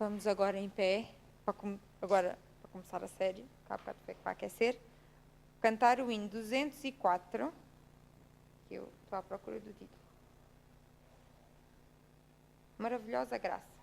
Vamos agora em pé, agora para começar a série, cá bocado foi para aquecer, cantar o hino 204, que eu estou à procura do título. Maravilhosa Graça.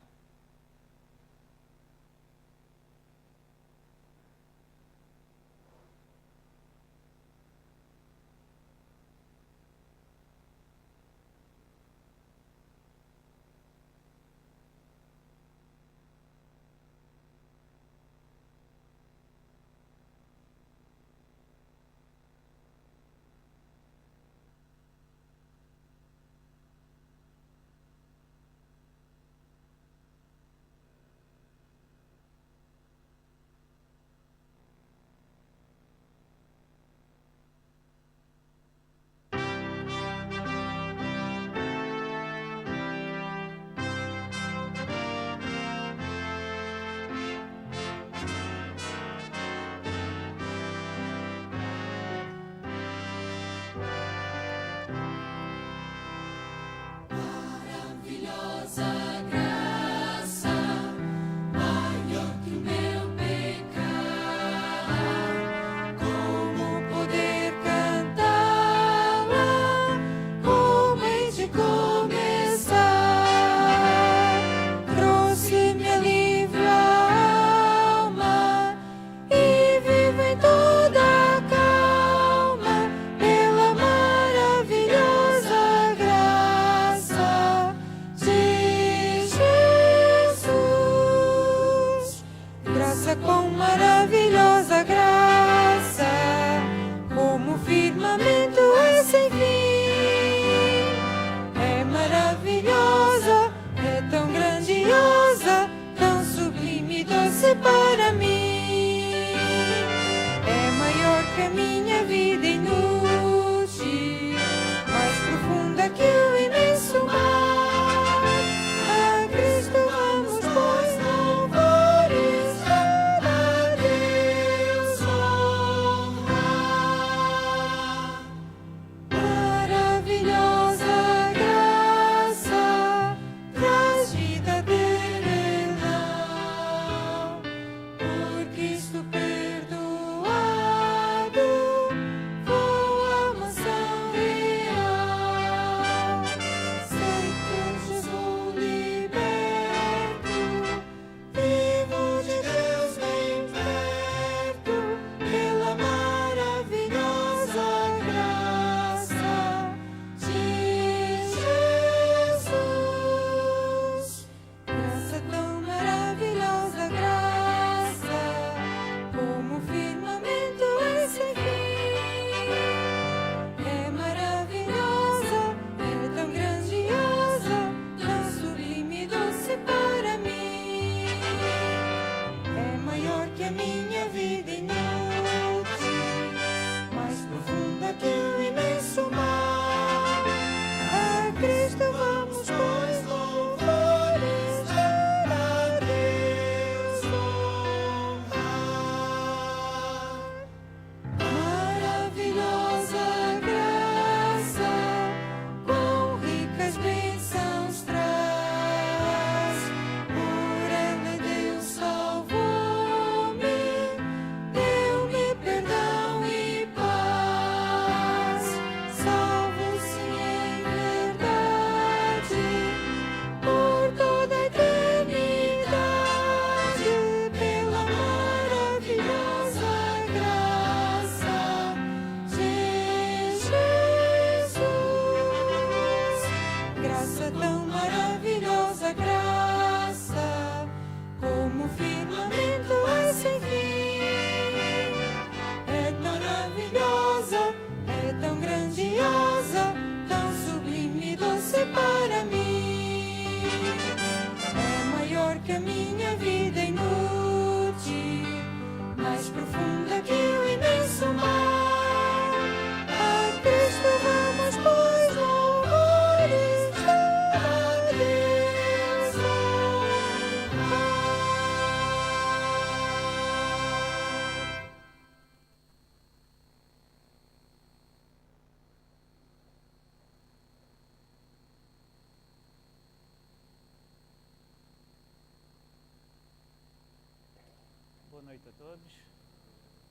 Boa noite a todos.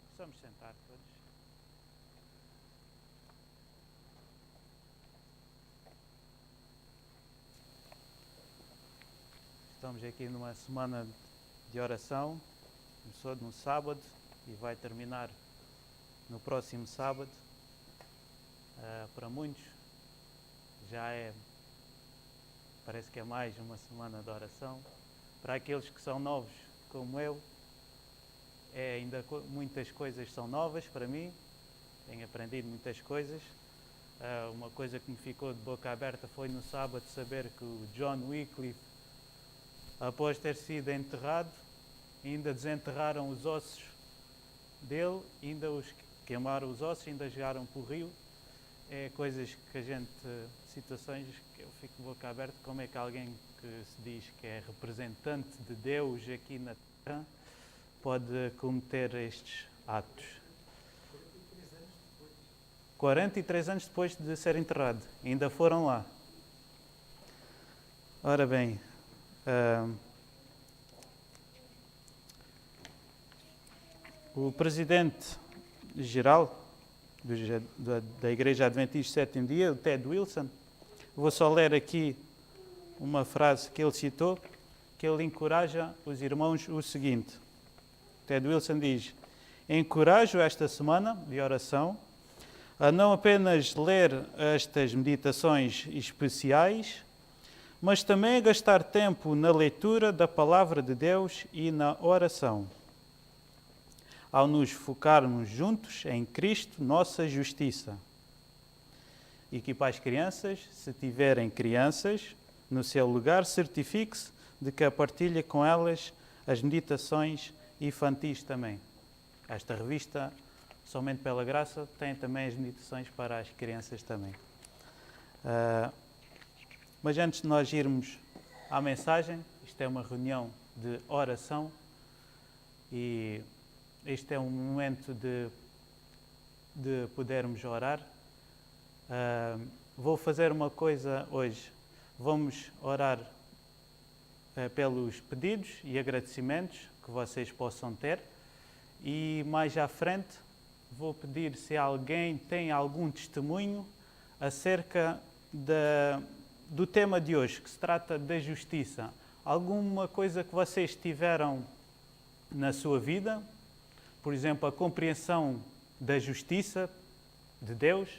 Possamos sentar todos. Estamos aqui numa semana de oração. Começou no sábado e vai terminar no próximo sábado. Para muitos parece que é mais uma semana de oração. Para aqueles que são novos como eu, ainda muitas coisas são novas para mim. Tenho aprendido muitas coisas. Uma coisa que me ficou de boca aberta foi no sábado saber que o John Wycliffe, após ter sido enterrado, ainda desenterraram os ossos dele, ainda os queimaram os ossos, ainda jogaram para o rio. É coisas que situações que eu fico de boca aberta. Como é que alguém que se diz que é representante de Deus aqui na Terra pode cometer estes atos? 43 anos depois de ser enterrado, ainda foram lá. Ora bem, o presidente-geral da Igreja Adventista Sétimo Dia, o Ted Wilson, vou só ler aqui uma frase que ele citou, que ele encoraja os irmãos o seguinte. Ted Wilson diz: encorajo esta semana de oração a não apenas ler estas meditações especiais, mas também a gastar tempo na leitura da Palavra de Deus e na oração, ao nos focarmos juntos em Cristo, nossa justiça. E que para as crianças, se tiverem crianças no seu lugar, certifique-se de que partilha com elas as meditações infantis também. Esta revista, Somente pela Graça, tem também as meditações para as crianças também. Mas antes de nós irmos à mensagem, isto é uma reunião de oração e este é um momento de podermos orar. Vou fazer uma coisa hoje. Vamos orar pelos pedidos e agradecimentos que vocês possam ter. E mais à frente vou pedir se alguém tem algum testemunho acerca do tema de hoje, que se trata da justiça. Alguma coisa que vocês tiveram na sua vida, por exemplo, a compreensão da justiça de Deus,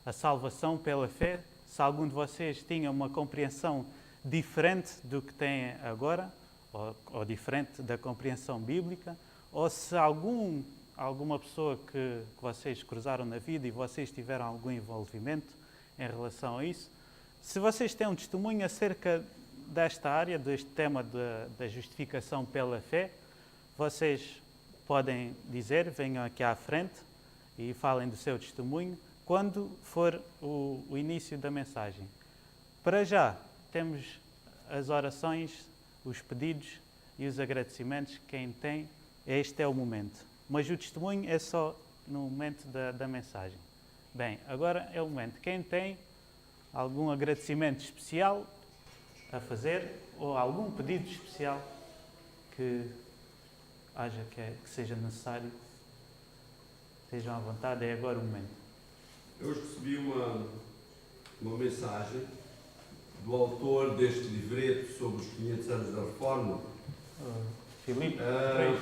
a salvação pela fé. Se algum de vocês tinha uma compreensão diferente do que tem agora, ou diferente da compreensão bíblica, ou se alguma pessoa que vocês cruzaram na vida e vocês tiveram algum envolvimento em relação a isso. Se vocês têm um testemunho acerca desta área, deste tema da justificação pela fé, vocês podem dizer, venham aqui à frente e falem do seu testemunho quando for o início da mensagem. Para já, temos as orações, os pedidos e os agradecimentos. Quem tem, este é o momento. Mas o testemunho é só no momento da mensagem. Bem, agora é o momento. Quem tem algum agradecimento especial a fazer ou algum pedido especial que haja que seja necessário, estejam à vontade, é agora o momento. Eu hoje recebi uma mensagem do autor deste livreto sobre os 500 anos da Reforma. Filipe Reis.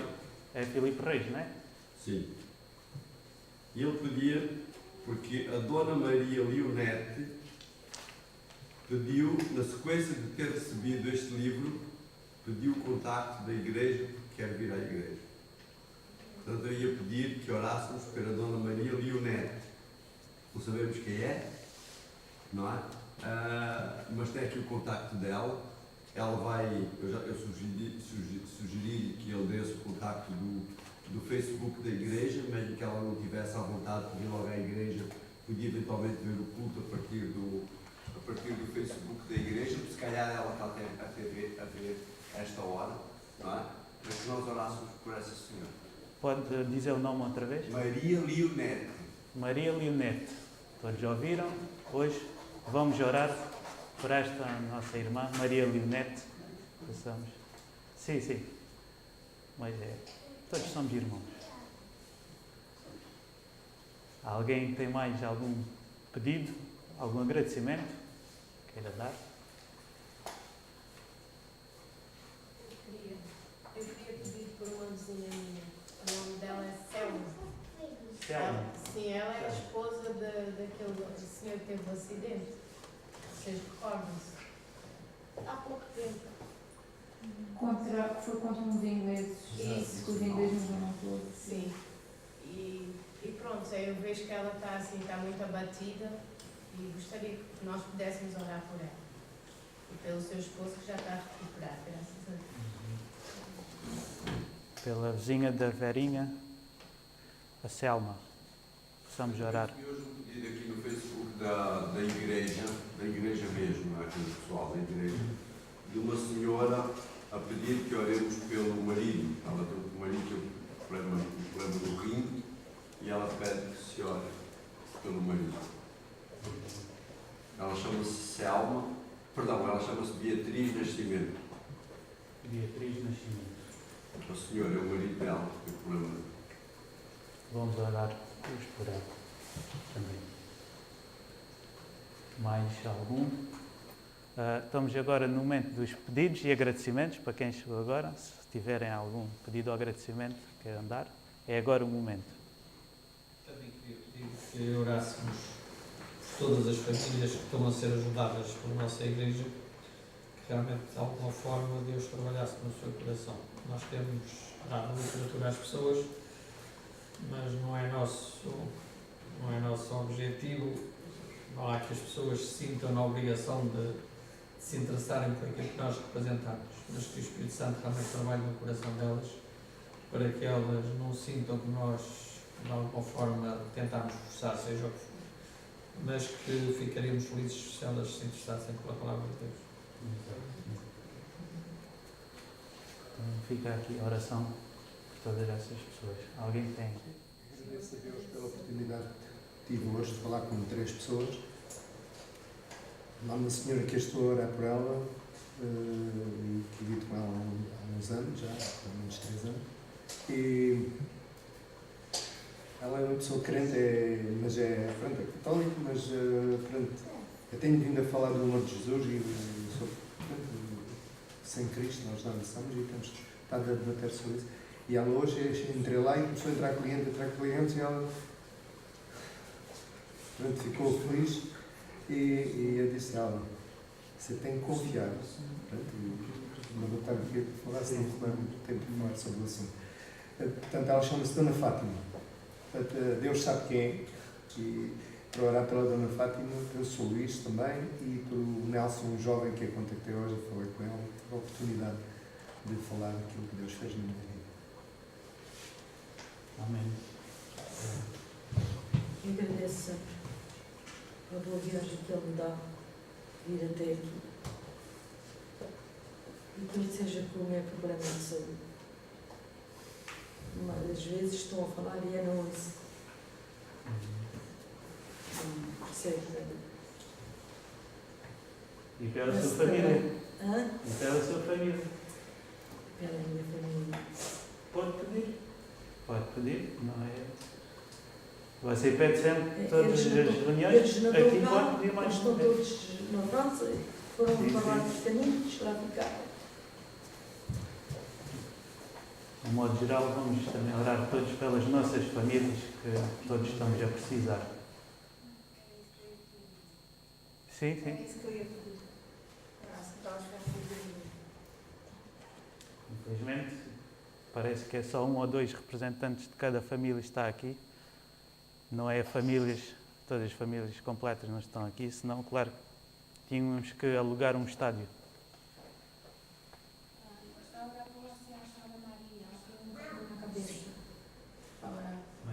É Filipe Reis, não é? Sim. E ele pedia, porque a Dona Maria Leonete pediu, na sequência de ter recebido este livro, pediu o contacto da igreja, porque quer vir à igreja. Portanto, eu ia pedir que orássemos pela Dona Maria Leonete. Não sabemos quem é, não é? Mas tem aqui o contacto dela. Ela vai, eu sugeri que ele desse o contacto do Facebook da igreja, mesmo que ela não tivesse à vontade de vir logo à igreja, podia eventualmente ver o culto a partir do Facebook da igreja, porque se calhar ela está até a ver esta hora, não é? Mas que nós orássemos por essa senhora. Pode dizer o nome outra vez? Maria Leonete. Maria Leonete. Todos ouviram? Hoje vamos orar por esta nossa irmã, Maria Leonete. Passamos. Sim. Mas é. Todos somos irmãos. Alguém tem mais algum pedido, algum agradecimento queira dar? Eu queria pedir por uma vizinha minha. O nome dela é Selma. Selma? Sim, ela é a esposa daquele senhor que teve o acidente. Vocês recordam-se? Há pouco tempo. Foi contra uns ingleses. Isso. Que os ingleses não vão todos. Sim. E pronto, eu vejo que ela está assim, está muito abatida e gostaria que nós pudéssemos orar por ela. E pelo seu esposo que já está a recuperar, graças a Deus. Pela vizinha da Verinha, a Selma. Possamos orar. E hoje um pedido aqui no Facebook da igreja mesmo, aqui do pessoal da igreja, de uma senhora a pedir que oremos pelo marido. Ela tem um marido que tem um problema do rim e ela pede que se ore pelo marido. Ela chama-se Selma, ela chama-se Beatriz Nascimento. Beatriz Nascimento. A senhora é o marido dela, que tem problema. Vamos orar hoje por ela também. Mais algum? Estamos agora no momento dos pedidos e agradecimentos, para quem chegou agora. Se tiverem algum pedido ou agradecimento que queiram dar, é agora o momento. Também queria pedir que orássemos por todas as famílias que estão a ser ajudadas pela nossa igreja, que realmente de alguma forma Deus trabalhasse no seu coração. Nós temos dado literatura às pessoas, mas não é nosso objetivo. Não há que as pessoas se sintam na obrigação de se interessarem por aquilo que nós representamos, mas que o Espírito Santo realmente trabalhe no coração delas, para que elas não sintam que nós, de alguma forma, tentarmos forçar, seja o que for, mas que ficaríamos felizes se elas se interessassem pela palavra de Deus. Então fica aqui a oração por todas essas pessoas. Alguém tem? Agradeço a Deus pela oportunidade que tive hoje de falar com 3 pessoas. Há uma senhora que eu estou a orar por ela, e que vivo com ela há uns anos, já, há menos de 3 anos. E ela é uma pessoa crente, mas é católica, mas pronto, eu tenho vindo a falar do amor de Jesus e sobre, sem Cristo nós não somos e temos estado a debater sobre isso. E ela hoje entrei lá e começou a entrar clientes e ela pronto, ficou feliz e eu disse a ela, você tem que confiar. Não vou estar aqui a falar, senão não muito tempo a falar sobre o assunto. Portanto, ela chama-se Dona Fátima. Portanto, Deus sabe quem é. E para orar pela Dona Fátima, pelo Sr. Luís também e pelo Nelson, um jovem que eu contactei hoje e falei com ele, tive a oportunidade de falar daquilo que Deus fez na minha vida. Amém. Eu agradeço a boa viagem que Ele me dá de vir até aqui. E que isto seja por um problema de saúde. Mas às vezes estão a falar e eu não ouço. Não percebo nada. E pela Mas sua família. Hã? E pela sua família. Pela minha família. Pode pedir. Pode pedir, não é? Você pede sempre todas Eles as não- reuniões. Eles não Aqui estão pode cá, pedir mais eles estão uma vez. todos na França, foram Sim, para lá sim. dos caminhos, lá ficaram. De modo geral, vamos também orar todos pelas nossas famílias, que todos estamos a precisar. Sim, sim. É isso que eu ia pedir. Acho que nós vamos pedir. Infelizmente, parece que é só 1 ou 2 representantes de cada família que está aqui. Não é famílias, todas as famílias completas não estão aqui, senão, claro, tínhamos que alugar um estádio.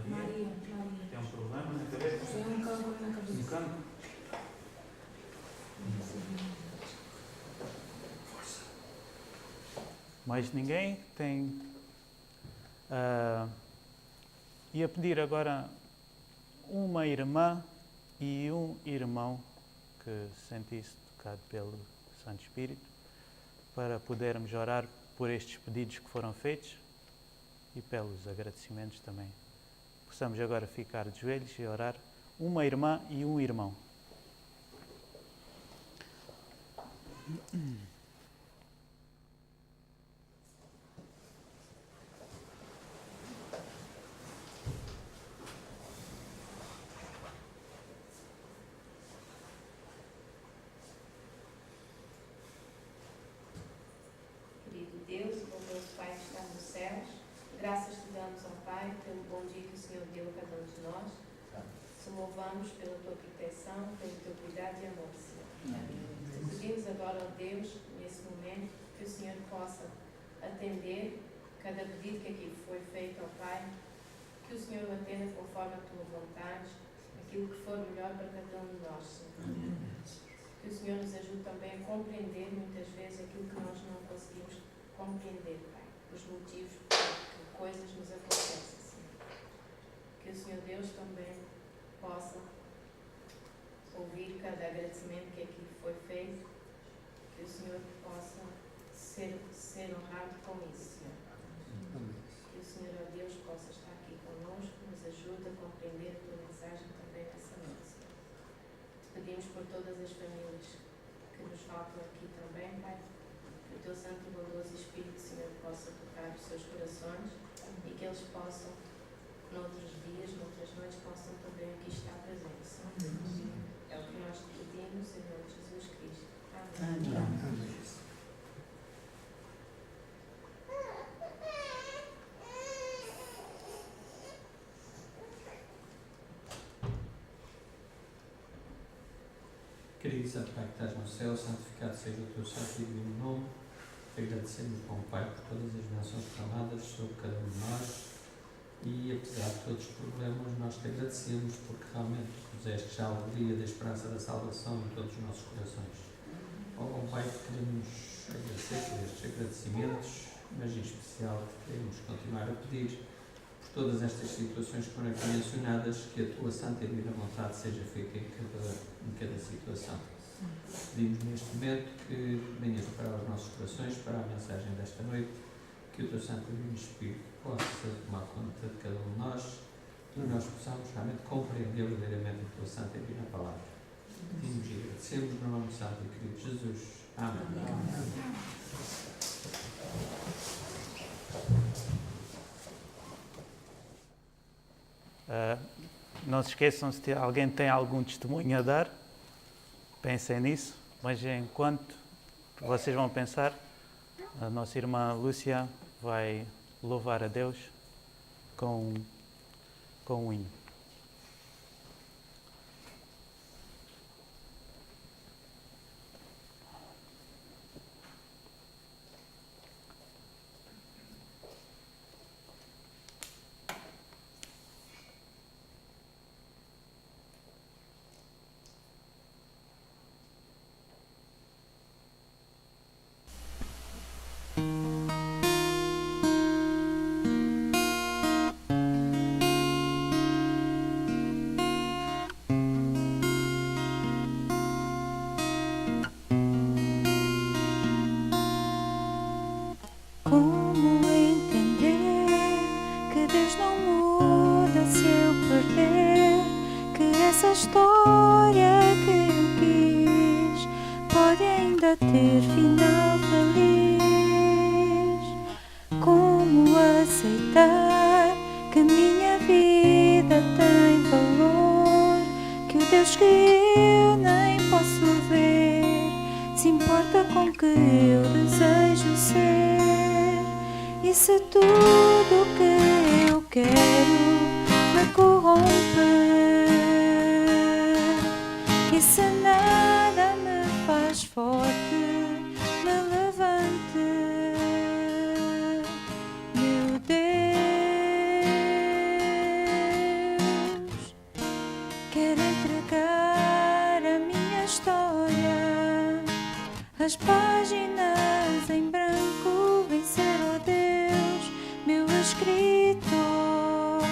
Maria. Tem um problema na cabeça? Tem um cancro na Um cabeça. cancro? Mais ninguém tem. Ia pedir agora uma irmã e um irmão que se sentisse tocado pelo Santo Espírito para podermos orar por estes pedidos que foram feitos e pelos agradecimentos também. Possamos agora ficar de joelhos e orar, uma irmã e um irmão. Querido Deus, bondoso Pai que está nos céus, graças te damos, ó Pai, pelo bom dia que o Senhor deu a cada um de nós. Te louvamos pela tua proteção, pelo teu cuidado e amor, Senhor. Te pedimos agora, ó Deus, nesse momento, que o Senhor possa atender cada pedido que aqui foi feito, ó Pai, que o Senhor o atenda conforme a tua vontade, aquilo que for melhor para cada um de nós, Senhor. Que o Senhor nos ajude também a compreender muitas vezes aquilo que nós não conseguimos compreender, Pai, os motivos que coisas nos acontecem, Senhor. Que o Senhor Deus também possa ouvir cada agradecimento que aqui foi feito, que o Senhor possa ser honrado com isso, Senhor. Que o Senhor, ó Deus, possa estar aqui conosco, nos ajude a compreender a tua mensagem também nessa noite, Senhor. Te pedimos por todas as famílias que nos faltam aqui também, Pai, que o teu santo e bondoso Espírito, Senhor, possa tocar os seus corações e que eles possam, noutros dias, noutras noites, possam também aqui estar presentes, Senhor. É o que nós te pedimos, em nome de Jesus Cristo. Amém. Querido Santo Pai que estás no céu, santificado seja o teu santo e divino nome. Te agradecemos, bom Pai, por todas as bênçãos derramadas sobre cada um de nós e, apesar de todos os problemas, nós te agradecemos porque realmente puseste já a alegria da esperança da salvação em todos os nossos corações. Ó bom Pai, queremos agradecer por estes agradecimentos, mas em especial queremos continuar a pedir por todas estas situações que foram aqui mencionadas, que a tua santa e divina vontade seja feita em cada situação. Pedimos neste momento que venhas para os nossos corações, para a mensagem desta noite, que o teu Santo e Divino Espírito possa tomar conta de cada um de nós e nós possamos realmente compreender verdadeiramente a tua santa e divina palavra. Pedimos e agradecemos no nome santo e querido Jesus. Amém. Não se esqueçam, se alguém tem algum testemunho a dar, pensem nisso, mas enquanto vocês vão pensar, a nossa irmã Lúcia vai louvar a Deus com um hino. Como entender que Deus não muda se eu perder? Que essa história que eu quis pode ainda ter final feliz? Como aceitar que minha vida tem valor? Que o Deus que eu nem posso ver se importa com que eu desejo ser? E se tudo que eu quero me corrompe? E se nada me faz forte, me levante? Meu Deus, quero entregar a minha história, as páginas em branco, vencer, ó Deus, meu escritor,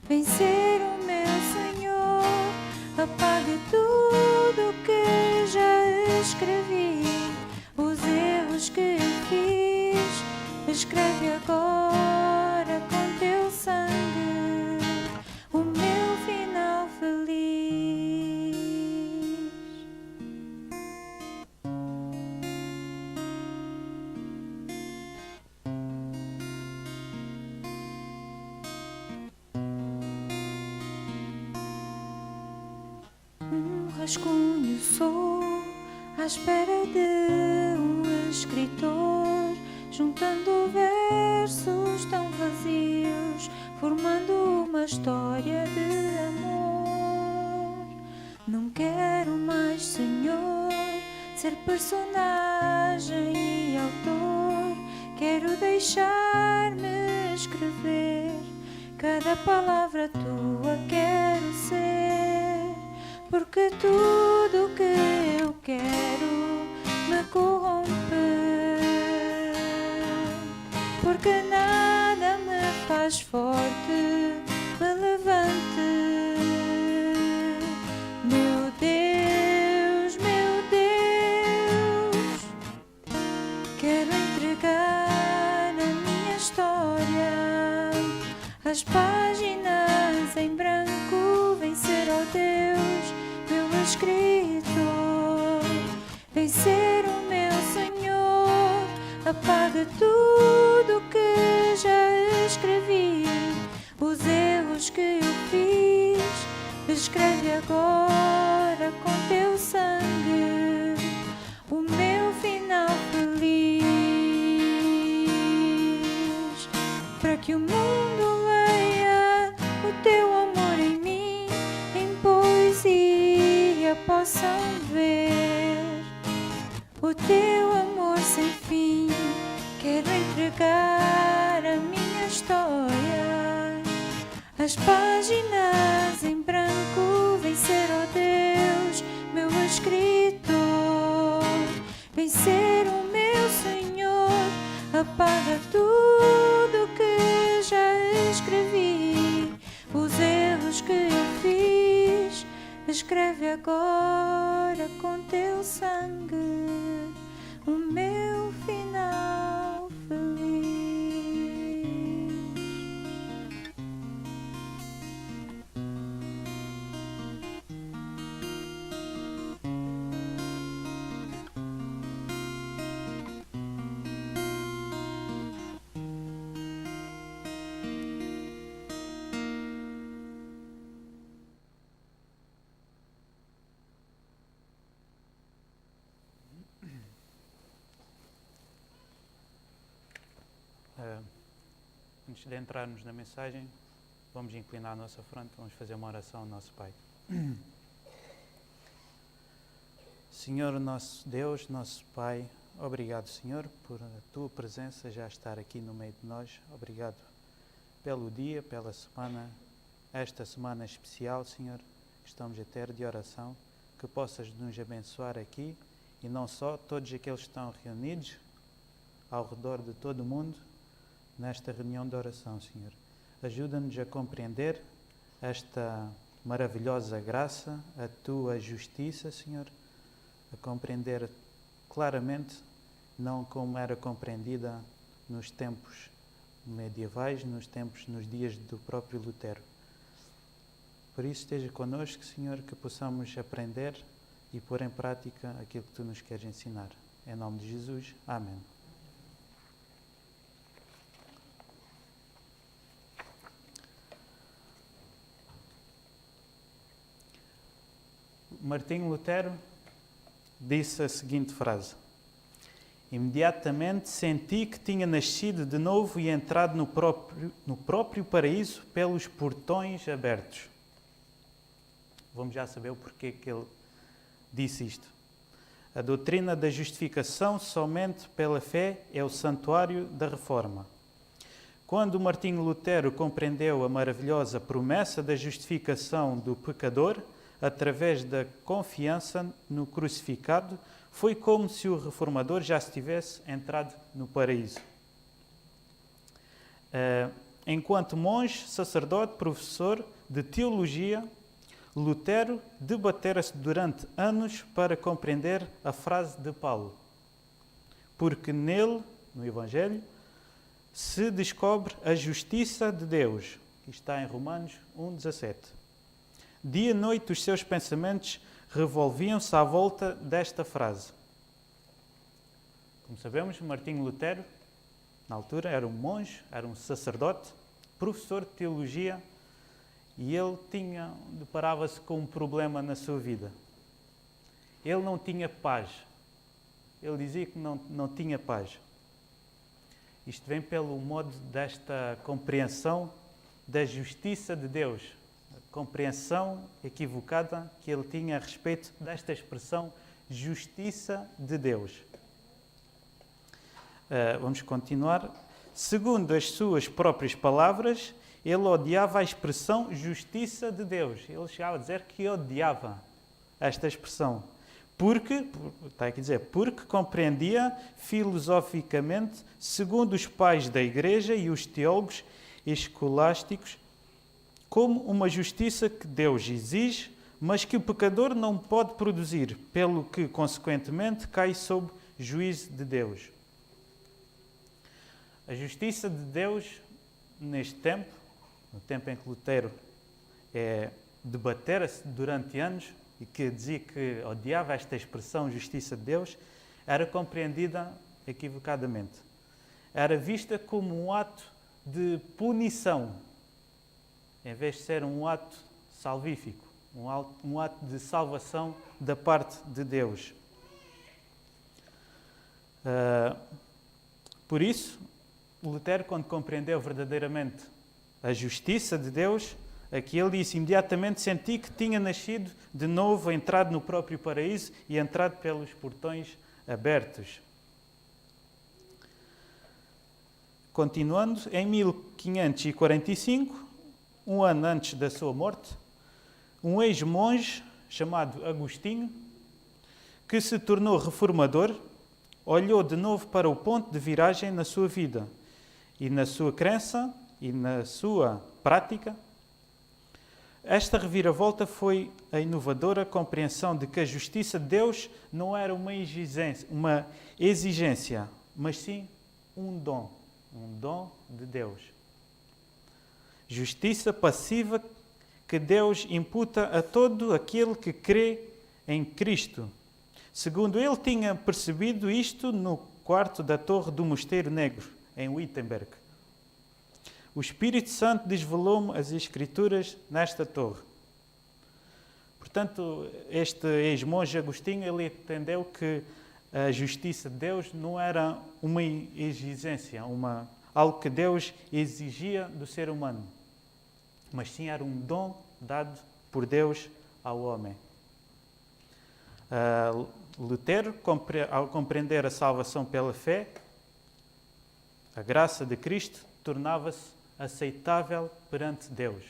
vencer o meu Senhor, apague tudo que já escrevi, os erros que eu fiz, escreve agora com rascunho sou, à espera de um escritor, juntando versos tão vazios, formando uma história de amor. Não quero mais, Senhor, ser personagem e autor. Quero deixar-me escrever, cada palavra tua quero ser, porque tudo que eu quero me corrompe, porque nada me faz forte, me levante. Meu Deus, quero entregar a minha história, as páginas em branco, vencer, ó Deus, meu escritor, vencer o meu Senhor, apaga tudo que já escrevi, os erros que eu fiz, escreve agora com teu sangue o meu final feliz, para que o mundo leia o teu amor em mim, em poesia possam ver o teu amor sem fim. Quero entregar a minha história, as páginas em branco, vencer, ó Deus, meu escritor, vencer o meu Senhor, apaga tudo que já escrevi, os erros que eu fiz, escreve agora com teu sangue o meu final feliz. Antes de entrarmos na mensagem, vamos inclinar a nossa fronte, vamos fazer uma oração ao nosso Pai. Senhor, nosso Deus, nosso Pai, obrigado, Senhor, por a Tua presença já estar aqui no meio de nós. Obrigado pelo dia, pela semana, esta semana especial, Senhor, que estamos a ter de oração, que possas nos abençoar aqui e não só, todos aqueles que estão reunidos ao redor de todo o mundo, nesta reunião de oração, Senhor. Ajuda-nos a compreender esta maravilhosa graça, a Tua justiça, Senhor, a compreender claramente, não como era compreendida nos tempos medievais, nos dias do próprio Lutero. Por isso, esteja connosco, Senhor, que possamos aprender e pôr em prática aquilo que Tu nos queres ensinar. Em nome de Jesus, amém. Martinho Lutero disse a seguinte frase: imediatamente senti que tinha nascido de novo e entrado no próprio paraíso pelos portões abertos. Vamos já saber o porquê que ele disse isto. A doutrina da justificação somente pela fé é o santuário da reforma. Quando Martinho Lutero compreendeu a maravilhosa promessa da justificação do pecador, através da confiança no crucificado, foi como se o reformador já estivesse entrado no paraíso. Enquanto monge, sacerdote, professor de teologia, Lutero debatera-se durante anos para compreender a frase de Paulo. Porque nele, no Evangelho, se descobre a justiça de Deus, que está em Romanos 1,17. Dia e noite os seus pensamentos revolviam-se à volta desta frase. Como sabemos, Martinho Lutero, na altura, era um monge, era um sacerdote, professor de teologia, e ele deparava-se com um problema na sua vida. ele não tinha paz. Ele dizia que não tinha paz. Isto vem pelo modo desta compreensão da justiça de Deus. A compreensão equivocada que ele tinha a respeito desta expressão justiça de Deus. Vamos continuar. Segundo as suas próprias palavras, ele odiava a expressão justiça de Deus. Ele chegava a dizer que odiava esta expressão. Porque compreendia filosoficamente, segundo os pais da Igreja e os teólogos escolásticos, como uma justiça que Deus exige, mas que o pecador não pode produzir, pelo que, consequentemente, cai sob juízo de Deus. A justiça de Deus, neste tempo, no tempo em que Lutero debatera-se durante anos e que dizia que odiava esta expressão justiça de Deus, era compreendida equivocadamente. Era vista como um ato de punição, em vez de ser um ato salvífico, um ato de salvação da parte de Deus. Por isso, Lutero, quando compreendeu verdadeiramente a justiça de Deus, aqui ele disse: imediatamente senti que tinha nascido de novo, entrado no próprio paraíso e entrado pelos portões abertos. Continuando, em 1545, um ano antes da sua morte, um ex-monge chamado Agostinho, que se tornou reformador, olhou de novo para o ponto de viragem na sua vida e na sua crença e na sua prática. Esta reviravolta foi a inovadora compreensão de que a justiça de Deus não era uma exigência, mas sim um dom de Deus. Justiça passiva que Deus imputa a todo aquele que crê em Cristo. Segundo ele tinha percebido isto no quarto da Torre do Mosteiro Negro, em Wittenberg. O Espírito Santo desvelou-me as Escrituras nesta torre. Portanto, este ex-monge Agostinho, ele entendeu que a justiça de Deus não era uma exigência, algo que Deus exigia do ser humano, mas sim era um dom dado por Deus ao homem. Lutero, ao compreender a salvação pela fé, a graça de Cristo tornava-se aceitável perante Deus.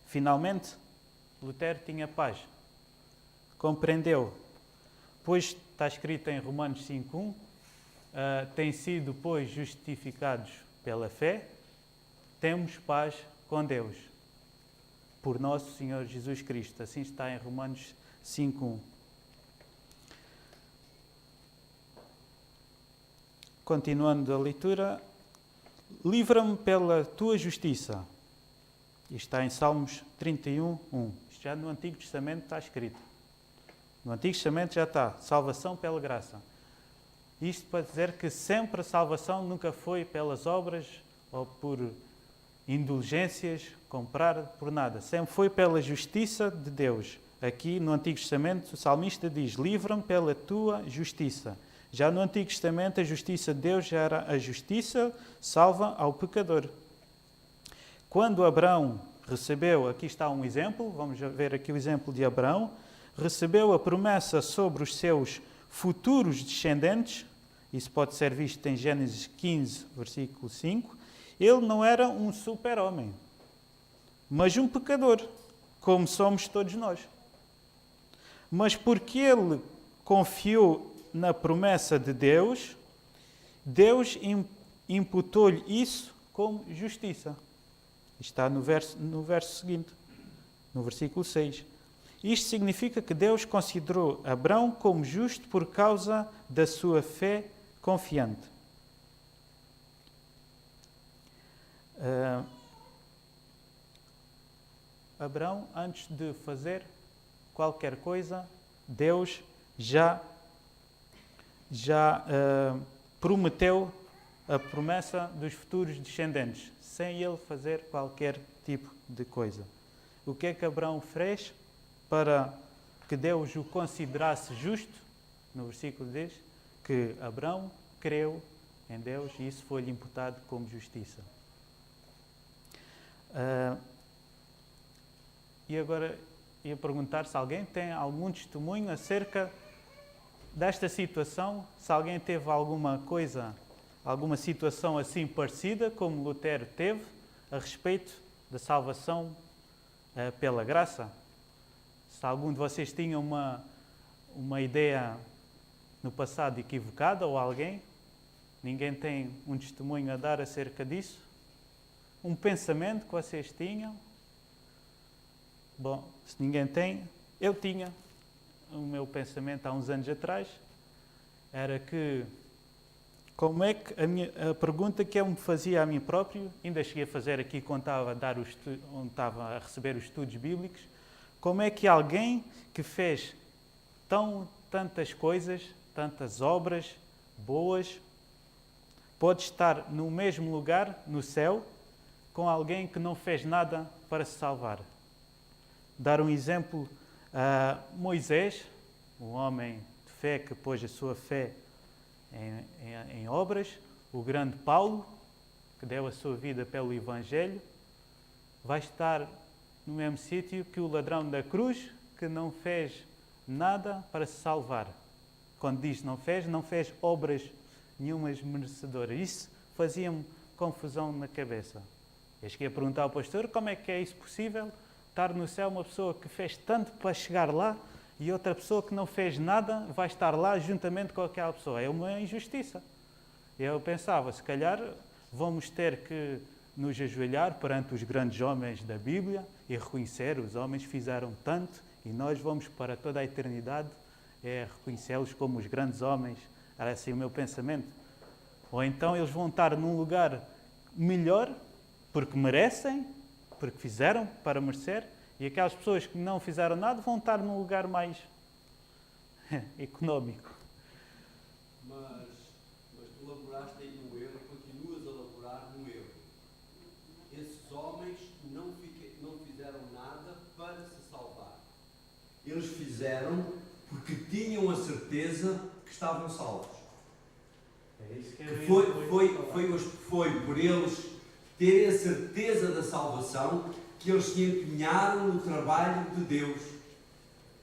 Finalmente, Lutero tinha paz. Compreendeu, pois está escrito em Romanos 5:1, têm sido, pois, justificados pela fé, temos paz com Deus, por nosso Senhor Jesus Cristo. Assim está em Romanos 5:1. Continuando a leitura, livra-me pela tua justiça. Isto está em Salmos 31:1. Isto já no Antigo Testamento está escrito. No Antigo Testamento já está, salvação pela graça. Isto para dizer que sempre a salvação nunca foi pelas obras ou por indulgências, comprada por nada. Sempre foi pela justiça de Deus. Aqui no Antigo Testamento o salmista diz: livra-me pela tua justiça. Já no Antigo Testamento a justiça de Deus já era a justiça salva ao pecador. Quando Abraão recebeu, aqui está um exemplo, vamos ver aqui o exemplo de Abraão, recebeu a promessa sobre os seus futuros descendentes, isso pode ser visto em Gênesis 15, versículo 5, ele não era um super-homem, mas um pecador, como somos todos nós. Mas porque ele confiou na promessa de Deus, Deus imputou-lhe isso como justiça. Está no verso seguinte, no versículo 6. Isto significa que Deus considerou Abraão como justo por causa da sua fé confiante. Abraão, antes de fazer qualquer coisa, Deus já prometeu a promessa dos futuros descendentes, sem ele fazer qualquer tipo de coisa. O que é que Abraão fez para que Deus o considerasse justo, no versículo diz que Abraão creu em Deus e isso foi-lhe imputado como justiça. E agora ia perguntar se alguém tem algum testemunho acerca desta situação, se alguém teve alguma situação assim parecida, como Lutero teve, a respeito da salvação pela graça. Se algum de vocês tinha uma ideia no passado equivocada ou alguém, ninguém tem um testemunho a dar acerca disso? Um pensamento que vocês tinham? Bom, se ninguém tem, eu tinha. O meu pensamento há uns anos atrás era que, como é que a pergunta que eu me fazia a mim próprio, ainda cheguei a fazer aqui quando estava a receber os estudos bíblicos, como é que alguém que fez tantas coisas, tantas obras boas, pode estar no mesmo lugar, no céu, com alguém que não fez nada para se salvar? Dar um exemplo, Moisés, um homem de fé que pôs a sua fé em obras, o grande Paulo, que deu a sua vida pelo Evangelho, vai estar no mesmo sítio que o ladrão da cruz, que não fez nada para se salvar. Quando diz não fez obras nenhumas merecedoras. Isso fazia-me confusão na cabeça. Eu cheguei a perguntar ao pastor como é que é isso possível, estar no céu uma pessoa que fez tanto para chegar lá e outra pessoa que não fez nada vai estar lá juntamente com aquela pessoa. É uma injustiça. Eu pensava, se calhar vamos ter que nos ajoelhar perante os grandes homens da Bíblia e reconhecer, os homens fizeram tanto e nós vamos para toda a eternidade reconhecê-los como os grandes homens. Era assim o meu pensamento. Ou então eles vão estar num lugar melhor porque merecem, porque fizeram para merecer, e aquelas pessoas que não fizeram nada vão estar num lugar mais económico. Mas tu laboraste aí no erro, continuas a laborar no erro. Esses homens não fizeram nada para se salvar. Eles fizeram porque tinham a certeza que estavam salvos. É isso que Foi por eles terem a certeza da salvação que eles se empenharam no trabalho de Deus.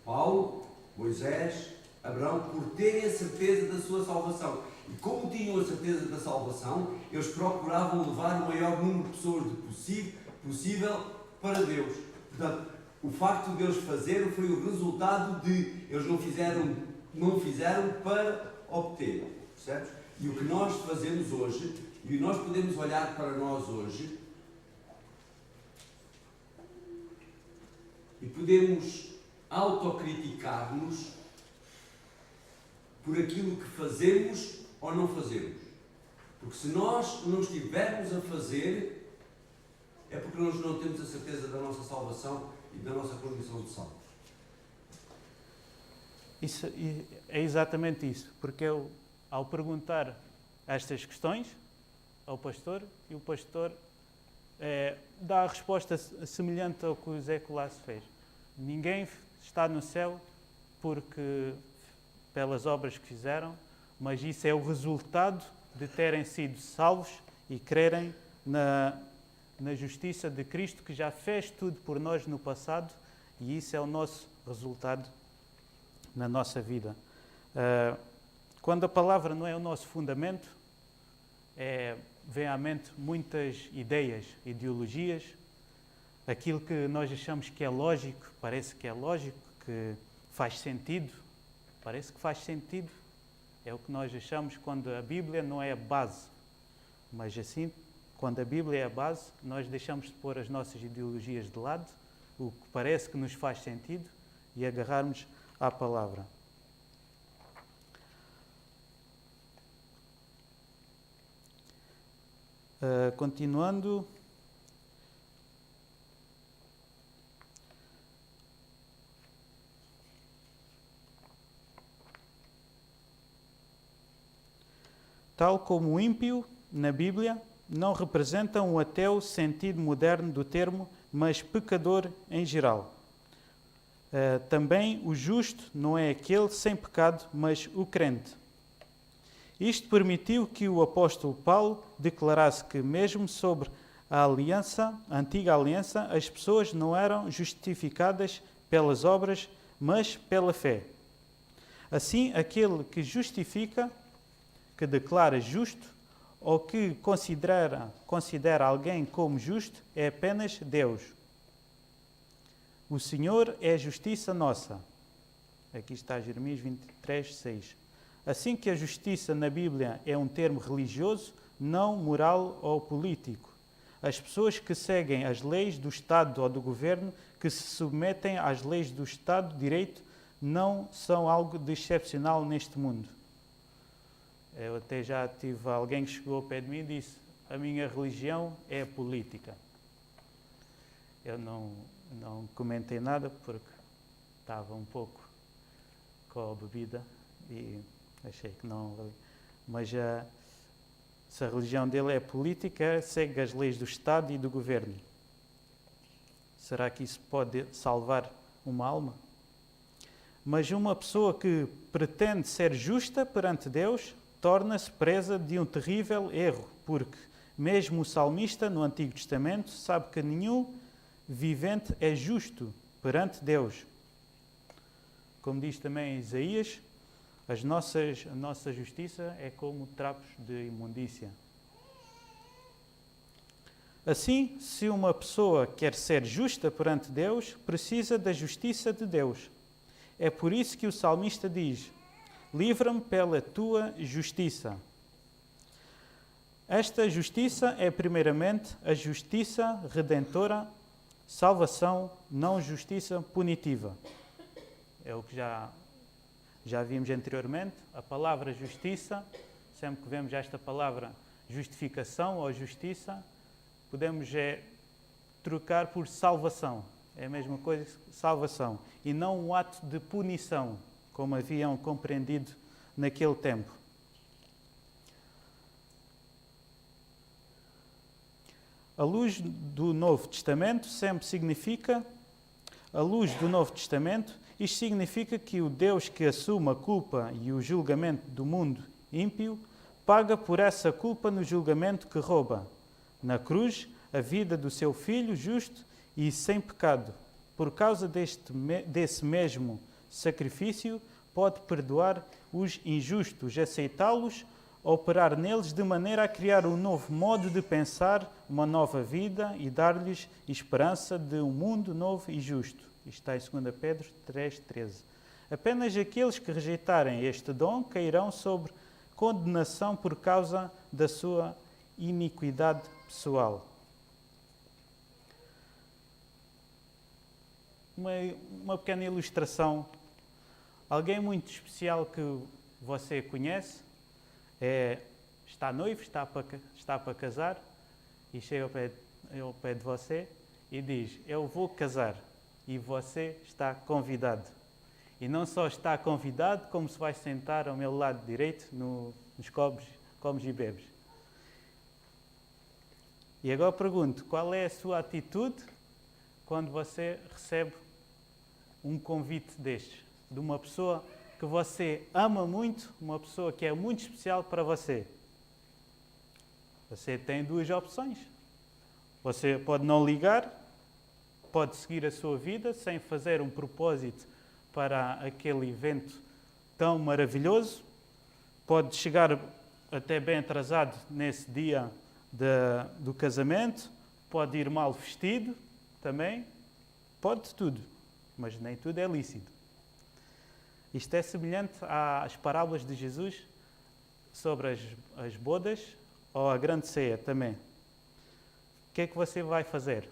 Paulo, Moisés, Abraão, por terem a certeza da sua salvação. E como tinham a certeza da salvação, eles procuravam levar o maior número de pessoas possível para Deus. Portanto, o facto de eles fazerem foi o resultado de eles não fizeram para obter. Percebes? E o que nós fazemos hoje, e nós podemos olhar para nós hoje, e podemos autocriticar-nos por aquilo que fazemos ou não fazemos. Porque se nós não estivermos a fazer, é porque nós não temos a certeza da nossa salvação e da nossa condição de salvos. Isso, é exatamente isso, porque eu, ao perguntar estas questões ao pastor, e o pastor dá a resposta semelhante ao que o Zé Colasso fez. Ninguém está no céu pelas obras que fizeram, mas isso é o resultado de terem sido salvos e crerem na justiça de Cristo, que já fez tudo por nós no passado, e isso é o nosso resultado na nossa vida. Quando a palavra não é o nosso fundamento, vem à mente muitas ideias, ideologias, aquilo que nós achamos que é lógico, parece que é lógico, que faz sentido, parece que faz sentido, é o que nós achamos quando a Bíblia não é a base. Mas assim, quando a Bíblia é a base, nós deixamos de pôr as nossas ideologias de lado, o que parece que nos faz sentido, e agarrarmos à palavra. Continuando. Tal como o ímpio, na Bíblia, não representa um ateu sentido moderno do termo, mas pecador em geral. Também o justo não é aquele sem pecado, mas o crente. Isto permitiu que o apóstolo Paulo declarasse que mesmo sobre a antiga aliança, as pessoas não eram justificadas pelas obras, mas pela fé. Assim, aquele que justifica, que declara justo, ou que considera alguém como justo, é apenas Deus. O Senhor é a justiça nossa. Aqui está Jeremias 23, 6. Assim que a justiça na Bíblia é um termo religioso, não moral ou político. As pessoas que seguem as leis do Estado ou do governo, que se submetem às leis do Estado de Direito, não são algo de excepcional neste mundo. Eu até já tive alguém que chegou ao pé de mim e disse: a minha religião é a política. Eu não comentei nada porque estava um pouco com a bebida e achei que não valia. Mas se a religião dele é política, segue as leis do Estado e do governo. Será que isso pode salvar uma alma? Mas uma pessoa que pretende ser justa perante Deus torna-se presa de um terrível erro, porque mesmo o salmista no Antigo Testamento sabe que nenhum vivente é justo perante Deus. Como diz também Isaías, a nossa justiça é como trapos de imundícia. Assim, se uma pessoa quer ser justa perante Deus, precisa da justiça de Deus. É por isso que o salmista diz: livra-me pela tua justiça. Esta justiça é primeiramente a justiça redentora, salvação, não justiça punitiva. É o que já vimos anteriormente. A palavra justiça, sempre que vemos esta palavra justificação ou justiça, podemos trocar por salvação. É a mesma coisa que salvação. E não um ato de punição, como haviam compreendido naquele tempo. A luz do Novo Testamento sempre significa, isto significa que o Deus que assume a culpa e o julgamento do mundo ímpio paga por essa culpa no julgamento que rouba, na cruz, a vida do seu Filho justo e sem pecado. Por causa desse mesmo sacrifício, pode perdoar os injustos, aceitá-los, operar neles de maneira a criar um novo modo de pensar, uma nova vida e dar-lhes esperança de um mundo novo e justo. Isto está em 2 Pedro 3,13. Apenas aqueles que rejeitarem este dom cairão sobre condenação por causa da sua iniquidade pessoal. Uma pequena ilustração. Alguém muito especial que você conhece está noivo, está para casar e chega ao pé de você e diz: eu vou casar, e você está convidado. E não só está convidado, como se vai sentar ao meu lado direito nos comes e bebes. E agora pergunto, qual é a sua atitude quando você recebe um convite destes, de uma pessoa que você ama muito, uma pessoa que é muito especial para você? Você tem duas opções. Você pode não ligar, pode seguir a sua vida sem fazer um propósito para aquele evento tão maravilhoso, pode chegar até bem atrasado nesse dia do casamento, pode ir mal vestido também, pode tudo, mas nem tudo é lícito. Isto é semelhante às parábolas de Jesus sobre as bodas ou a grande ceia também. O que é que você vai fazer?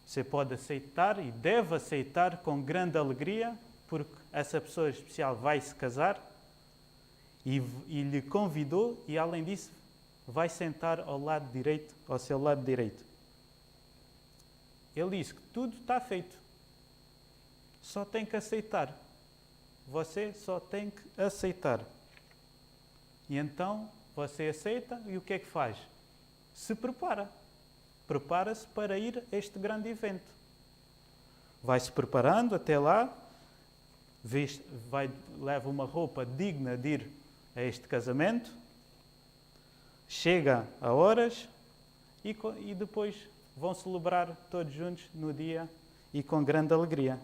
Você pode aceitar e deve aceitar com grande alegria, porque essa pessoa especial vai se casar e lhe convidou, e além disso vai sentar ao seu lado direito. Ele disse que tudo está feito. Só tem que aceitar. Você só tem que aceitar. E então você aceita e o que é que faz? Se prepara. Prepara-se para ir a este grande evento. vai se preparando até lá, leva uma roupa digna de ir a este casamento, chega a horas e depois vão celebrar todos juntos no dia e com grande alegria.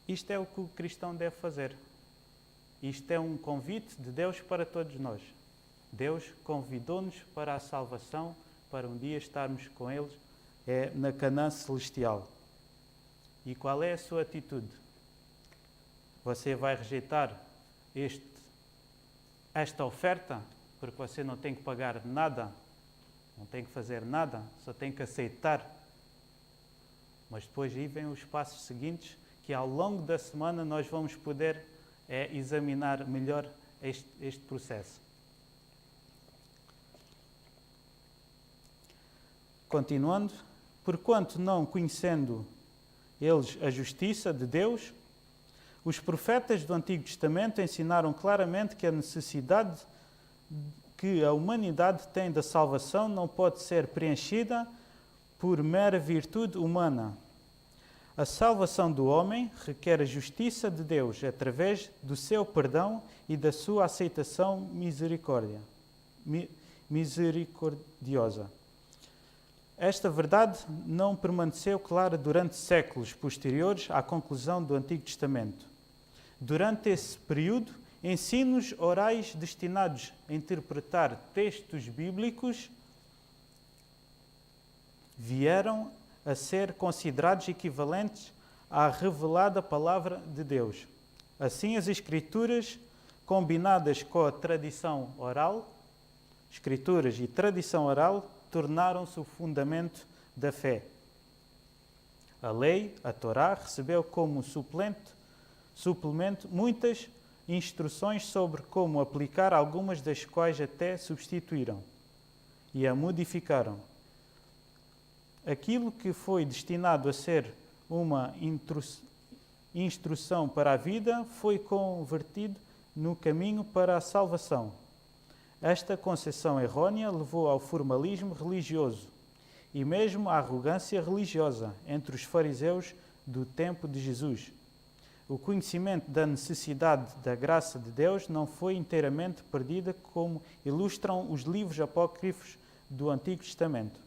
Isto é o que o cristão deve fazer. Isto é um convite de Deus para todos nós. Deus convidou-nos para a salvação, para um dia estarmos com Ele na Canaã celestial. E qual é a sua atitude? Você vai rejeitar esta oferta, porque você não tem que pagar nada, não tem que fazer nada, só tem que aceitar. Mas depois aí vêm os passos seguintes, que ao longo da semana nós vamos poder examinar melhor este processo. Continuando, porquanto não conhecendo eles a justiça de Deus, os profetas do Antigo Testamento ensinaram claramente que a necessidade que a humanidade tem da salvação não pode ser preenchida por mera virtude humana. A salvação do homem requer a justiça de Deus através do seu perdão e da sua aceitação misericordiosa. Esta verdade não permaneceu clara durante séculos posteriores à conclusão do Antigo Testamento. Durante esse período, ensinos orais destinados a interpretar textos bíblicos vieram a ser considerados equivalentes à revelada palavra de Deus. Assim, as Escrituras, combinadas com a tradição oral, Escrituras e tradição oral, tornaram-se o fundamento da fé. A lei, a Torá, recebeu como suplemento muitas instruções sobre como aplicar, algumas das quais até substituíram e a modificaram. Aquilo que foi destinado a ser uma instrução para a vida foi convertido no caminho para a salvação. Esta concepção errônea levou ao formalismo religioso e mesmo à arrogância religiosa entre os fariseus do tempo de Jesus. O conhecimento da necessidade da graça de Deus não foi inteiramente perdida, como ilustram os livros apócrifos do Antigo Testamento.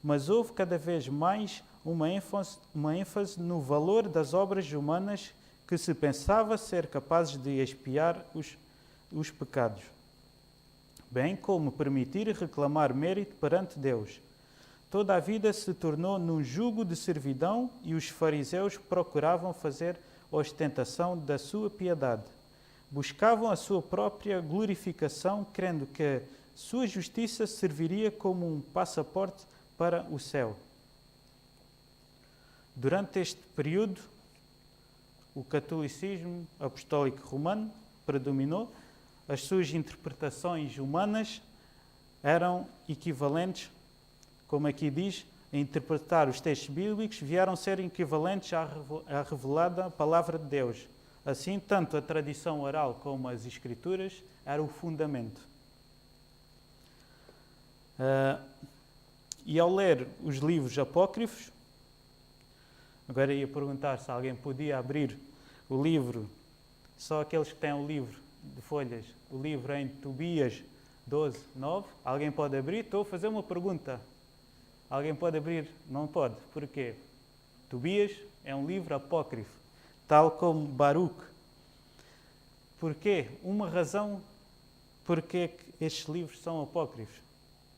Mas houve cada vez mais uma ênfase no valor das obras humanas que se pensava ser capazes de expiar os pecados, bem como permitir e reclamar mérito perante Deus. Toda a vida se tornou num jugo de servidão e os fariseus procuravam fazer ostentação da sua piedade. Buscavam a sua própria glorificação, crendo que sua justiça serviria como um passaporte para o céu. Durante este período, o catolicismo apostólico romano predominou. As suas interpretações humanas eram equivalentes, como aqui diz, a interpretar os textos bíblicos, vieram ser equivalentes à revelada palavra de Deus. Assim, tanto a tradição oral como as Escrituras eram o fundamento. E ao ler os livros apócrifos, agora ia perguntar se alguém podia abrir o livro, só aqueles que têm o livro de folhas, o livro em Tobias 12, 9. Alguém pode abrir? Estou a fazer uma pergunta. Alguém pode abrir? Não pode. Porquê? Tobias é um livro apócrifo, tal como Baruque. Porquê? Uma razão porque estes livros são apócrifos.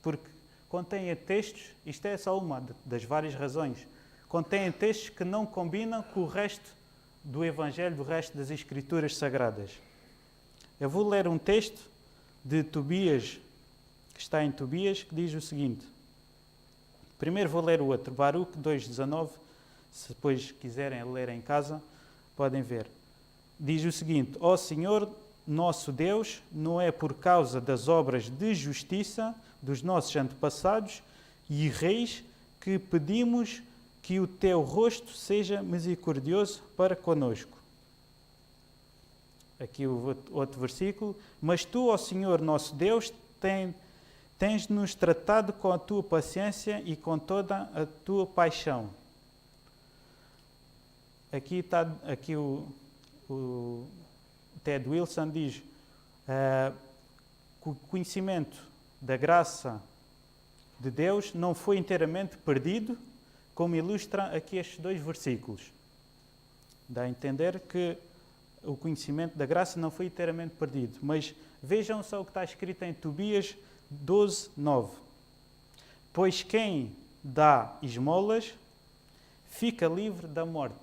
Porque contêm textos, isto é só uma das várias razões, contêm textos que não combinam com o resto do Evangelho, do resto das Escrituras Sagradas. Eu vou ler um texto de Tobias, que está em Tobias, que diz o seguinte. Primeiro vou ler o outro, Baruque 2,19, se depois quiserem ler em casa, podem ver. Diz o seguinte: Ó Senhor, nosso Deus, não é por causa das obras de justiça dos nossos antepassados e reis que pedimos que o teu rosto seja misericordioso para conosco. Aqui o outro versículo. Mas tu, ó Senhor nosso Deus, tens-nos tratado com a tua paciência e com toda a tua paixão. Aqui o Ted Wilson diz que o conhecimento da graça de Deus não foi inteiramente perdido, como ilustra aqui estes 2 versículos. Dá a entender que o conhecimento da graça não foi inteiramente perdido. Mas vejam só o que está escrito em Tobias 12, 9. Pois quem dá esmolas fica livre da morte,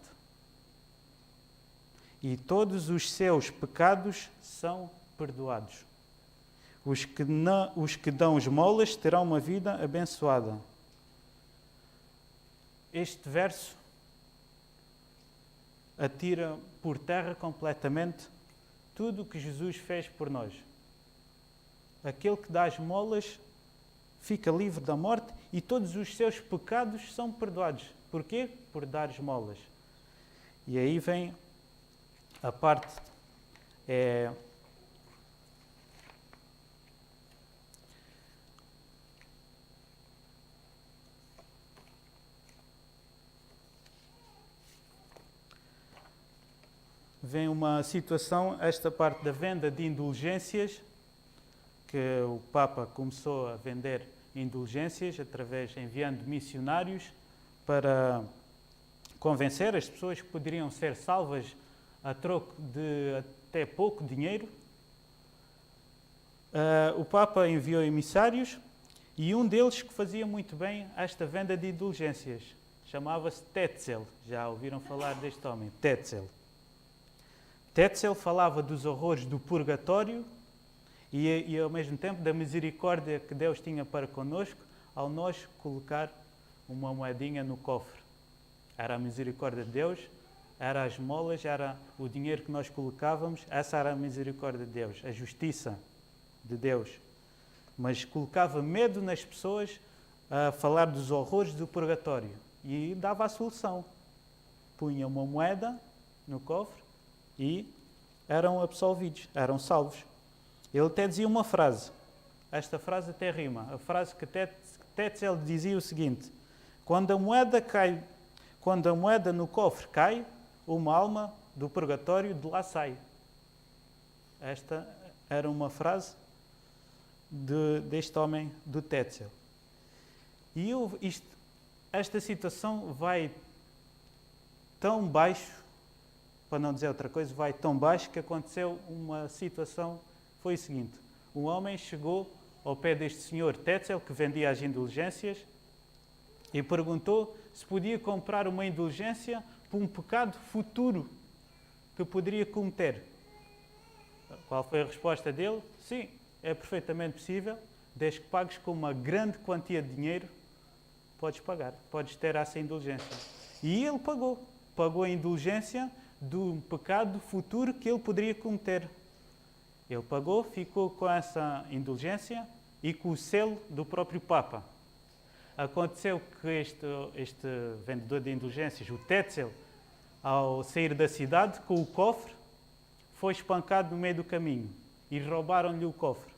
e todos os seus pecados são perdoados. Os que dão esmolas terão uma vida abençoada. Este verso atira por terra completamente tudo o que Jesus fez por nós. Aquele que dá esmolas fica livre da morte e todos os seus pecados são perdoados. Porquê? Por dar esmolas. E aí vem a parte vem uma situação, esta parte da venda de indulgências, que o Papa começou a vender indulgências enviando missionários para convencer as pessoas que poderiam ser salvas a troco de até pouco dinheiro. O Papa enviou emissários e um deles que fazia muito bem esta venda de indulgências chamava-se Tetzel. Já ouviram falar deste homem? Tetzel. Tetzel falava dos horrores do purgatório e ao mesmo tempo da misericórdia que Deus tinha para connosco ao nós colocar uma moedinha no cofre. Era a misericórdia de Deus, era as esmolas, era o dinheiro que nós colocávamos, essa era a misericórdia de Deus, a justiça de Deus. Mas colocava medo nas pessoas a falar dos horrores do purgatório e dava a solução. Punha uma moeda no cofre e eram absolvidos, eram salvos. Ele até dizia uma frase, esta frase até rima, a frase que Tetzel dizia o seguinte: quando a moeda no cofre cai, uma alma do purgatório de lá sai. Esta era uma frase deste homem, do Tetzel. E esta situação vai tão baixo, para não dizer outra coisa, vai tão baixo que aconteceu uma situação, foi o seguinte: um homem chegou ao pé deste senhor Tetzel, que vendia as indulgências, e perguntou se podia comprar uma indulgência por um pecado futuro que poderia cometer. Qual foi a resposta dele? Sim, é perfeitamente possível, desde que pagues com uma grande quantia de dinheiro, podes pagar, podes ter essa indulgência. E ele pagou a indulgência do pecado futuro que ele poderia cometer. Ele pagou, ficou com essa indulgência e com o selo do próprio Papa. Aconteceu que este vendedor de indulgências, o Tetzel, ao sair da cidade com o cofre, foi espancado no meio do caminho e roubaram-lhe o cofre.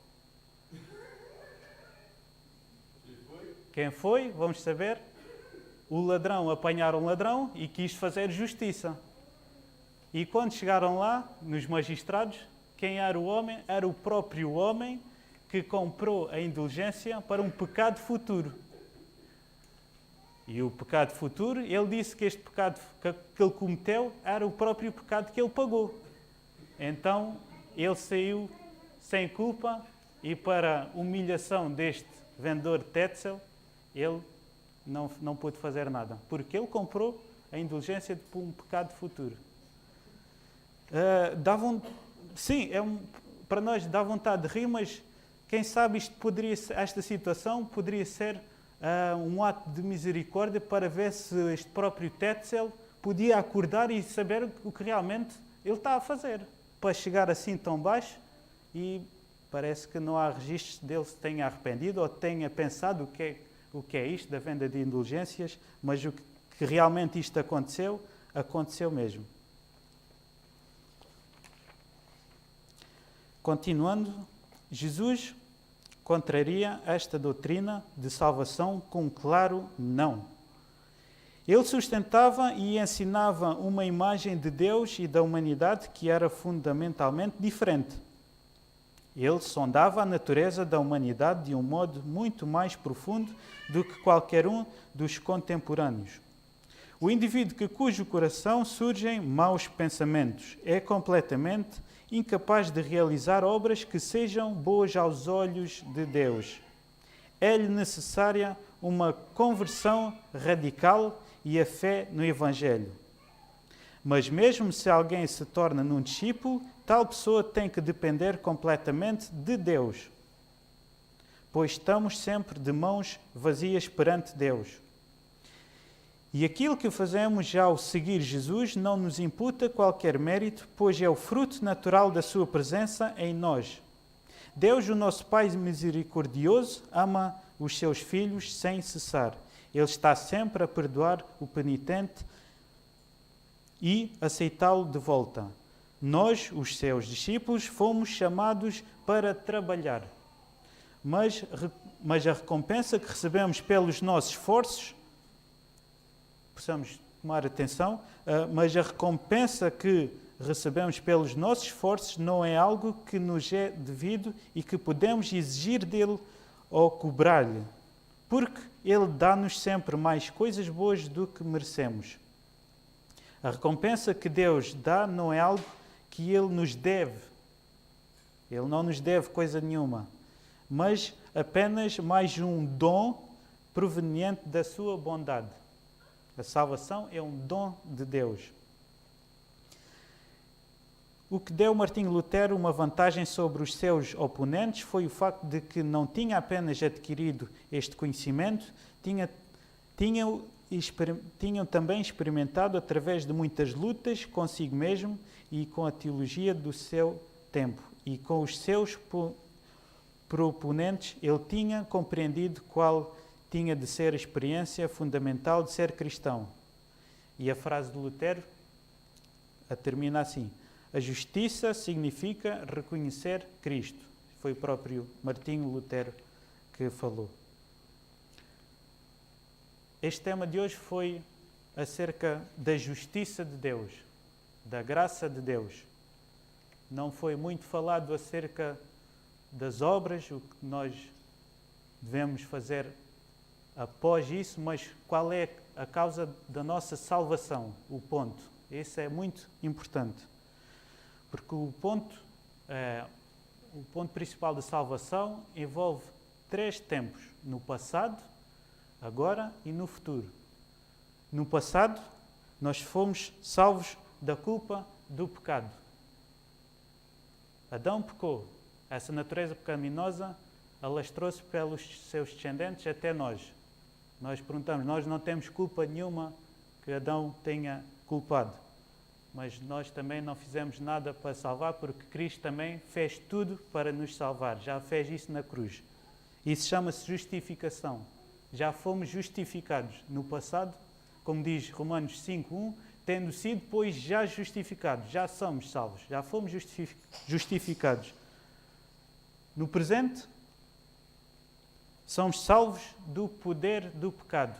Quem foi? Vamos saber. O ladrão, apanharam o ladrão e quis fazer justiça. E quando chegaram lá, nos magistrados, quem era o homem? Era o próprio homem que comprou a indulgência para um pecado futuro. E o pecado futuro, ele disse que este pecado que ele cometeu era o próprio pecado que ele pagou. Então, ele saiu sem culpa e, para humilhação deste vendedor Tetzel, ele não pôde fazer nada, porque ele comprou a indulgência por um pecado futuro. Para nós dá vontade de rir, mas quem sabe esta situação poderia ser um ato de misericórdia para ver se este próprio Tetzel podia acordar e saber o que realmente ele está a fazer, para chegar assim tão baixo. E parece que não há registros dele se tenha arrependido ou tenha pensado o que é isto da venda de indulgências, mas o que realmente isto aconteceu mesmo. Continuando, Jesus contraria esta doutrina de salvação com um claro não. Ele sustentava e ensinava uma imagem de Deus e da humanidade que era fundamentalmente diferente. Ele sondava a natureza da humanidade de um modo muito mais profundo do que qualquer um dos contemporâneos. O indivíduo cujo coração surgem maus pensamentos é completamente incapaz de realizar obras que sejam boas aos olhos de Deus. É-lhe necessária uma conversão radical e a fé no Evangelho. Mas mesmo se alguém se torna um discípulo, tal pessoa tem que depender completamente de Deus, pois estamos sempre de mãos vazias perante Deus. E aquilo que fazemos ao seguir Jesus não nos imputa qualquer mérito, pois é o fruto natural da sua presença em nós. Deus, o nosso Pai misericordioso, ama os seus filhos sem cessar. Ele está sempre a perdoar o penitente e aceitá-lo de volta. Nós, os seus discípulos, fomos chamados para trabalhar. Mas a recompensa que recebemos pelos nossos esforços, precisamos tomar atenção, mas a recompensa que recebemos pelos nossos esforços não é algo que nos é devido e que podemos exigir dele ou cobrar-lhe, porque ele dá-nos sempre mais coisas boas do que merecemos. A recompensa que Deus dá não é algo que Ele nos deve. Ele não nos deve coisa nenhuma, mas apenas mais um dom proveniente da sua bondade. A salvação é um dom de Deus. O que deu Martinho Lutero uma vantagem sobre os seus oponentes foi o facto de que não tinha apenas adquirido este conhecimento, tinham também experimentado através de muitas lutas consigo mesmo e com a teologia do seu tempo. E com os seus proponentes, ele tinha compreendido qual tinha de ser a experiência fundamental de ser cristão. E a frase de Lutero termina assim: a justiça significa reconhecer Cristo. Foi o próprio Martinho Lutero que falou. Este tema de hoje foi acerca da justiça de Deus, da graça de Deus. Não foi muito falado acerca das obras, o que nós devemos fazer após isso, mas qual é a causa da nossa salvação, o ponto. Esse é muito importante, porque o ponto principal da salvação envolve 3 tempos: no passado, agora e no futuro. No passado, nós fomos salvos da culpa do pecado. Adão pecou. Essa natureza pecaminosa alastrou-se pelos seus descendentes até nós. Nós perguntamos, nós não temos culpa nenhuma que Adão tenha culpado. Mas nós também não fizemos nada para salvar, porque Cristo também fez tudo para nos salvar. Já fez isso na cruz. Isso chama-se justificação. Já fomos justificados no passado, como diz Romanos 5:1, tendo sido, pois, já justificados, já somos salvos, já fomos justificados. No presente, somos salvos do poder do pecado.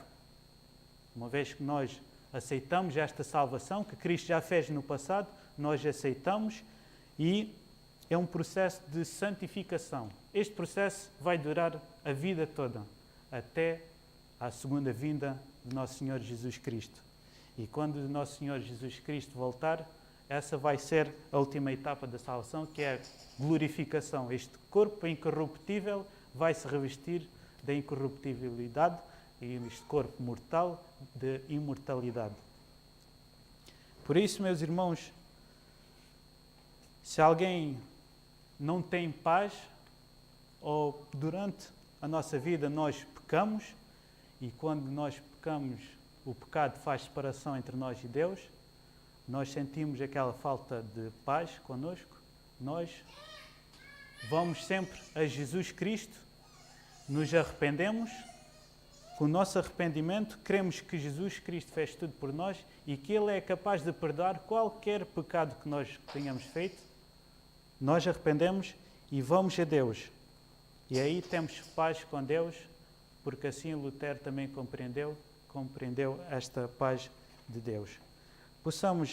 Uma vez que nós aceitamos esta salvação que Cristo já fez no passado, nós aceitamos e é um processo de santificação. Este processo vai durar a vida toda, até à segunda vinda de Nosso Senhor Jesus Cristo. E quando o Nosso Senhor Jesus Cristo voltar, essa vai ser a última etapa da salvação, que é a glorificação. Este corpo incorruptível vai se revestir da incorruptibilidade e este corpo mortal de imortalidade. Por isso, meus irmãos, se alguém não tem paz, ou durante a nossa vida nós pecamos, e quando nós pecamos, o pecado faz separação entre nós e Deus, nós sentimos aquela falta de paz connosco, nós vamos sempre a Jesus Cristo, nos arrependemos, com o nosso arrependimento, cremos que Jesus Cristo fez tudo por nós e que Ele é capaz de perdoar qualquer pecado que nós tenhamos feito. Nós arrependemos e vamos a Deus. E aí temos paz com Deus, porque assim Lutero também compreendeu esta paz de Deus. Possamos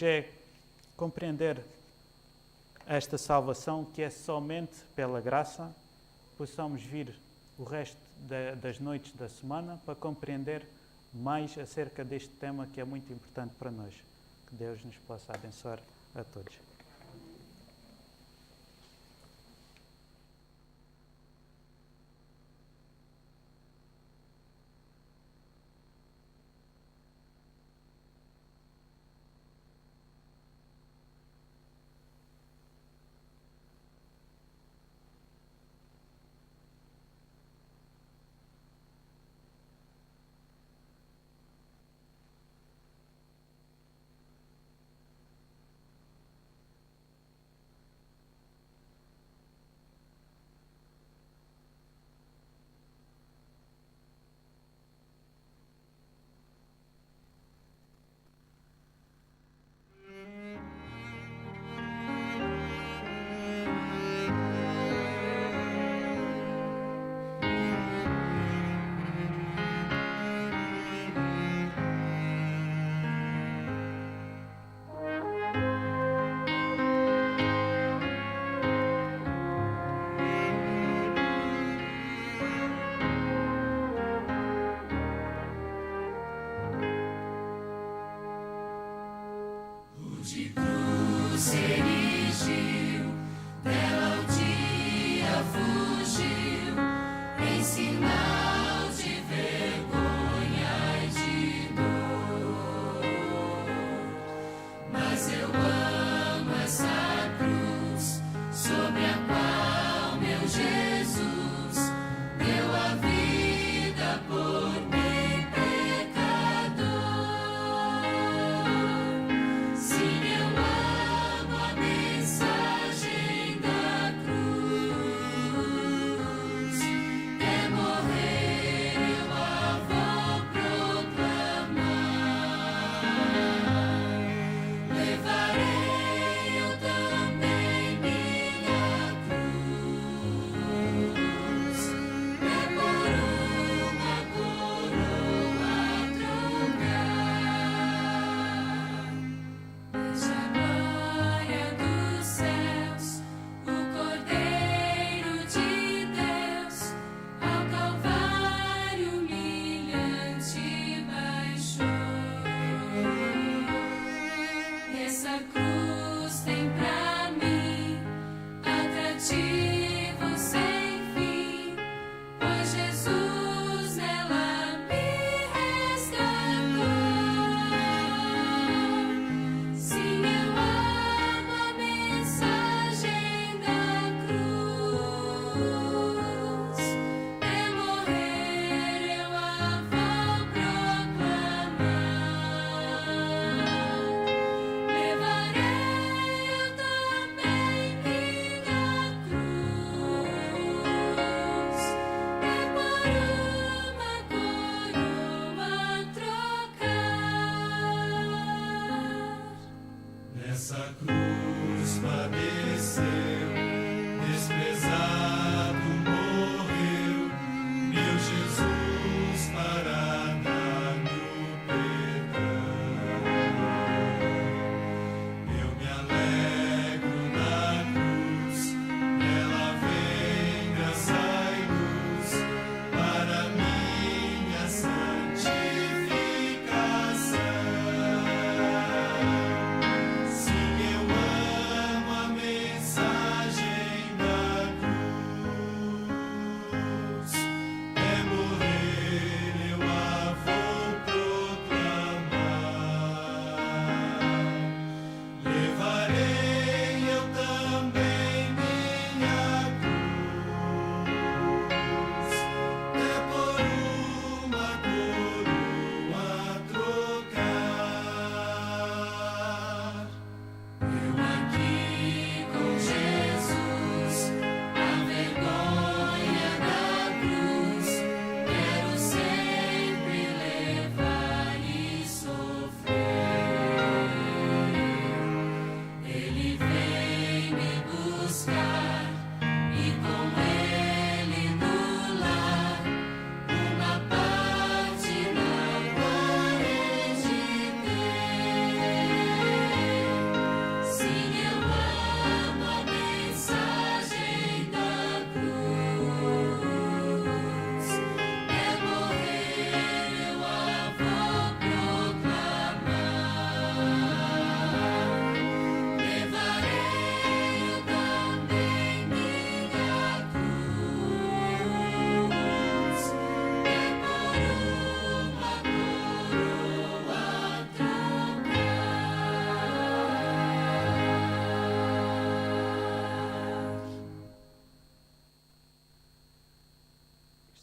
compreender esta salvação que é somente pela graça, possamos vir o resto das noites da semana para compreender mais acerca deste tema que é muito importante para nós. Que Deus nos possa abençoar a todos.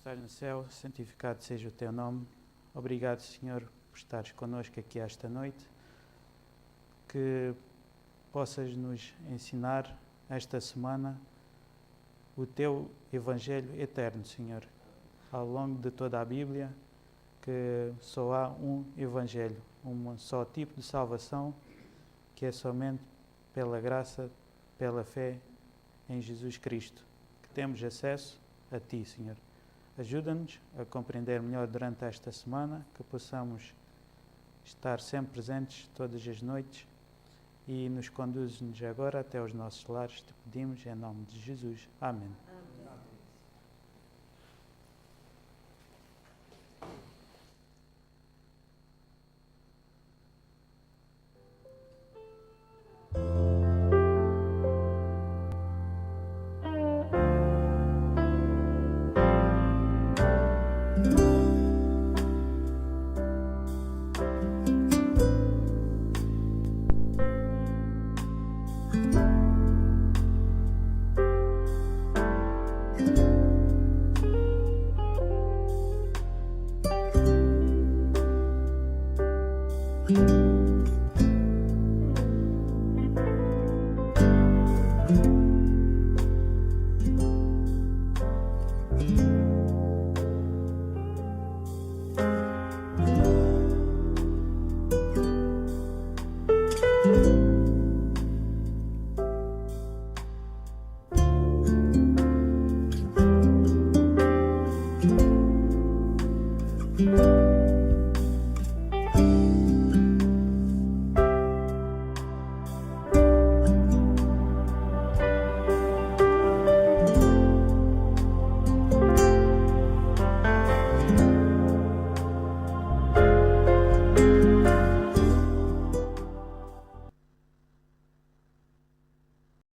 estás no céu, santificado seja o teu nome. Obrigado, Senhor, por estares connosco aqui esta noite. Que possas nos ensinar esta semana o teu Evangelho eterno, Senhor. Ao longo de toda a Bíblia, que só há um Evangelho, um só tipo de salvação, que é somente pela graça, pela fé em Jesus Cristo, que temos acesso a Ti, Senhor. Ajuda-nos a compreender melhor durante esta semana, que possamos estar sempre presentes todas as noites e nos conduz-nos agora até os nossos lares. Te pedimos em nome de Jesus. Amém. Thank you.